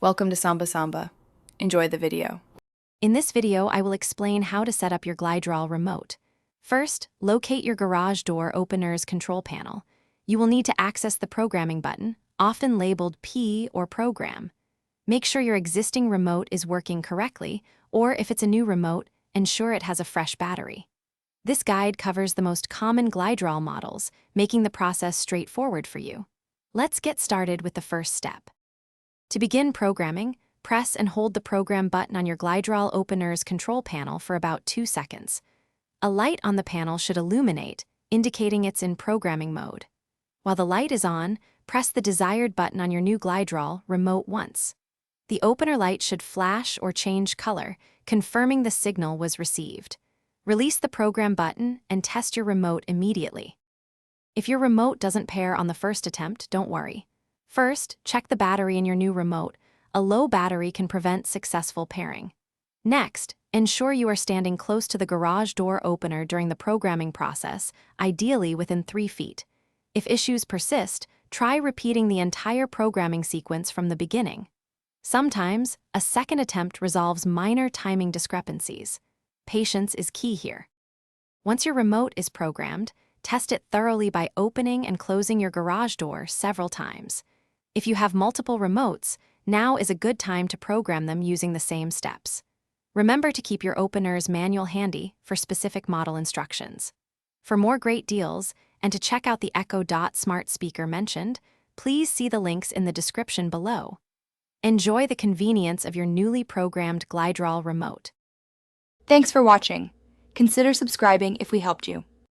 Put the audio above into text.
Welcome to Samba Samba. Enjoy the video. In this video, I will explain how to set up your Gliderol remote. First, locate your garage door opener's control panel. You will need to access the programming button, often labeled P or Program. Make sure your existing remote is working correctly, or if it's a new remote, ensure it has a fresh battery. This guide covers the most common Gliderol models, making the process straightforward for you. Let's get started with the first step. To begin programming, press and hold the Program button on your Gliderol opener's control panel for about 2 seconds. A light on the panel should illuminate, indicating it's in programming mode. While the light is on, press the desired button on your new Gliderol remote once. The opener light should flash or change color, confirming the signal was received. Release the Program button and test your remote immediately. If your remote doesn't pair on the first attempt, don't worry. First, check the battery in your new remote. A low battery can prevent successful pairing. Next, ensure you are standing close to the garage door opener during the programming process, ideally within 3 feet. If issues persist, try repeating the entire programming sequence from the beginning. Sometimes, a second attempt resolves minor timing discrepancies. Patience is key here. Once your remote is programmed, test it thoroughly by opening and closing your garage door several times. If you have multiple remotes, now is a good time to program them using the same steps. Remember to keep your opener's manual handy for specific model instructions. For more great deals, and to check out the Echo Dot smart speaker mentioned, please see the links in the description below. Enjoy the convenience of your newly programmed Gliderol remote. Thanks for watching. Consider subscribing if we helped you.